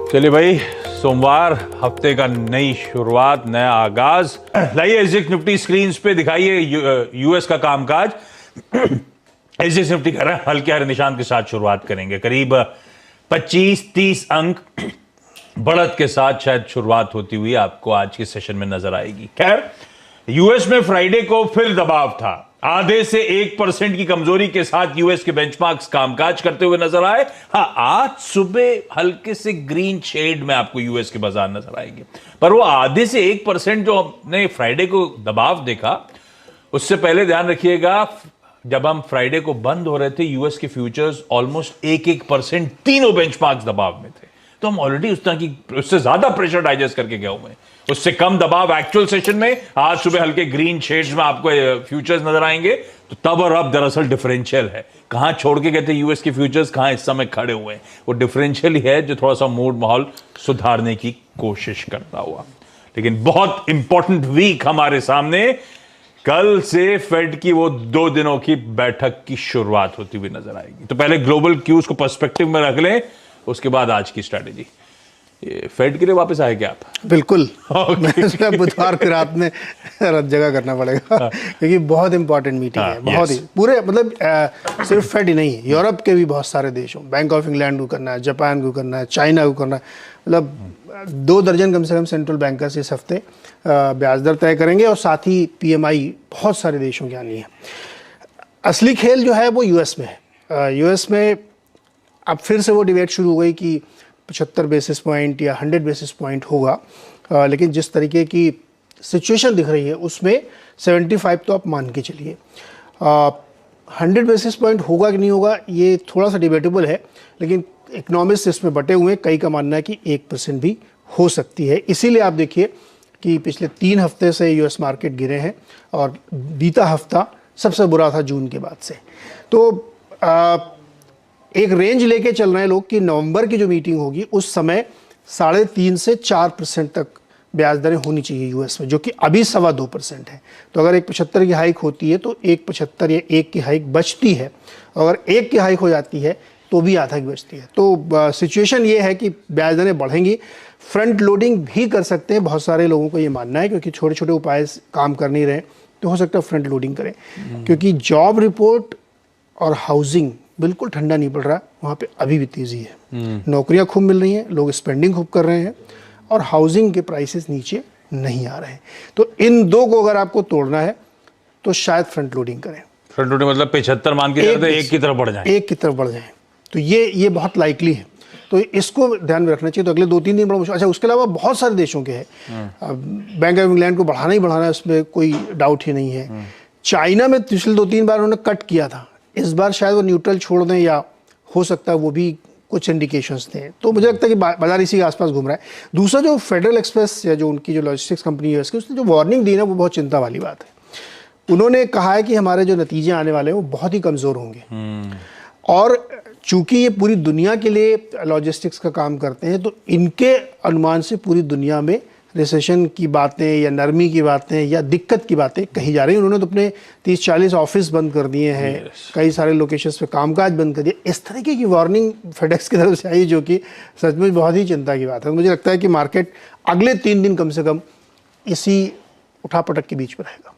चलिए भाई, सोमवार, हफ्ते का नई शुरुआत, नया आगाज। लाइए एसजीएक्स निफ्टी स्क्रीन पे दिखाइए यूएस का कामकाज। एसजीएक्स निफ्टी कर रहा है हल्के हरे निशान के साथ शुरुआत करेंगे। करीब 25-30 अंक बढ़त के साथ शायद शुरुआत होती हुई आपको आज के सेशन में नजर आएगी। खैर, यूएस में फ्राइडे को फिर दबाव था। आधे से 1% की कमजोरी के साथ यूएस के बेंचमार्क्स कामकाज करते हुए नजर आए। हाँ, आज सुबह हल्के से ग्रीन शेड में आपको यूएस के बाजार नजर आएंगे, पर वो आधे से 1% जो हमने फ्राइडे को दबाव देखा, उससे पहले ध्यान रखिएगा, जब हम फ्राइडे को बंद हो रहे थे, यूएस के फ्यूचर्स ऑलमोस्ट 1% तीनों बेंचमार्क्स दबाव में थे। तो हम ऑलरेडी उससे ज्यादा प्रेशर डाइजेस्ट करके गए हुए हैं। उससे कम दबाव एक्चुअल सेशन में आज सुबह हल्के ग्रीन शेड्स में आपको फ्यूचर्स नजर आएंगे। तो तब और अब दरअसल डिफरेंशियल है। कहां छोड़ के गए थे यूएस के फ्यूचर्स, कहां इस समय खड़े हुए हैं, वो डिफरेंशियल ही है जो थोड़ा सा मूड माहौल सुधारने की कोशिश करता हुआ। लेकिन बहुत इंपॉर्टेंट वीक हमारे सामने। कल से फेड की वो 2 दिनों की बैठक की शुरुआत होती हुई नजर आएगी। तो पहले ग्लोबल क्यूज को पर्सपेक्टिव में रख लें, उसके बाद आज की स्ट्रैटेजी। फेड के लिए वापस आए क्या आप? बिल्कुल। बुधवार की रात में जगह करना पड़ेगा क्योंकि बहुत इंपॉर्टेंट मीटिंग है। बहुत ही पूरे मतलब सिर्फ फेड ही नहीं है, यूरोप के भी बहुत सारे देशों, बैंक ऑफ इंग्लैंड को करना है, जापान को करना है, चाइना को करना है। मतलब 2 दर्जन कम से कम सेंट्रल बैंकर्स इस हफ्ते ब्याज दर तय करेंगे और साथ ही पीएमआई बहुत सारे देशों की आनी है। असली खेल जो है वो यूएस में है। यूएस में अब फिर से वो डिबेट शुरू हो गई कि 75 बेसिस पॉइंट या 100 बेसिस पॉइंट होगा, लेकिन जिस तरीके की सिचुएशन दिख रही है उसमें 75 तो आप मान के चलिए। 100 बेसिस पॉइंट होगा कि नहीं होगा ये थोड़ा सा डिबेटेबल है, लेकिन इकोनॉमिस्ट इसमें बटे हुए हैं। कई का मानना है कि 1% भी हो सकती है। इसीलिए आप देखिए कि पिछले 3 हफ्ते से यूएस मार्केट गिरे हैं और बीता हफ्ता सबसे बुरा था जून के बाद से। तो एक रेंज लेके चल रहे हैं लोग कि नवंबर की जो मीटिंग होगी उस समय 3.5 से 4% तक ब्याज दरें होनी चाहिए यूएस में, जो कि अभी 2.25% है। तो अगर 1.75 की हाइक होती है तो 1.75 या 1 की हाइक बचती है। अगर 1 की हाइक हो जाती है तो भी आधा की बचती है। तो सिचुएशन ये है कि ब्याज दरें बढ़ेंगी। फ्रंट लोडिंग भी कर सकते हैं, बहुत सारे लोगों को ये मानना है, क्योंकि छोटे छोटे उपाय काम कर नहीं रहे तो हो सकता है फ्रंट लोडिंग करें। क्योंकि जॉब रिपोर्ट और हाउसिंग बिल्कुल ठंडा नहीं पड़ रहा, वहाँ पे अभी भी तेजी है। नौकरियां खूब मिल रही हैं, लोग स्पेंडिंग खूब कर रहे हैं और हाउसिंग के प्राइसेस नीचे नहीं आ रहे हैं। तो इन 2 को अगर आपको तोड़ना है तो शायद फ्रंट लोडिंग करें। फ्रंट लोडिंग मतलब 75 मान के चलते 1 की तरफ बढ़ जाए, 1 की तरफ बढ़ जाए, तो ये बहुत लाइकली है। तो इसको ध्यान में रखना चाहिए। तो अगले 2-3 दिन बड़ा मुश्किल। अच्छा, उसके अलावा बहुत सारे देशों के हैं। बैंक ऑफ इंग्लैंड को बढ़ाना ही बढ़ाना है, उसमें कोई डाउट ही नहीं है। चाइना में पिछले 2-3 बार उन्होंने कट किया था, इस बार शायद वो न्यूट्रल छोड़ दें या हो सकता है वो भी कुछ इंडिकेशंस थे। तो मुझे लगता है कि बाजार इसी के आसपास घूम रहा है। दूसरा, जो फेडरल एक्सप्रेस या जो उनकी जो लॉजिस्टिक्स कंपनी है उसने जो वार्निंग दी ना, वो बहुत चिंता वाली बात है। उन्होंने कहा है कि हमारे जो नतीजे आने वाले हैं वो बहुत ही कमज़ोर होंगे। और चूंकि ये पूरी दुनिया के लिए लॉजिस्टिक्स का काम करते हैं, तो इनके अनुमान से पूरी दुनिया में रिसेशन की बातें या नरमी की बातें या दिक्कत की बातें कही जा रही हैं। उन्होंने तो अपने 30-40 ऑफिस बंद कर दिए हैं, कई सारे लोकेशंस पे कामकाज बंद कर दिए। इस तरीके की वार्निंग फेडेक्स की तरफ से आई, जो कि सचमुच बहुत ही चिंता की बात है। मुझे लगता है कि मार्केट अगले 3 दिन कम से कम इसी उठापटक के बीच में रहेगा।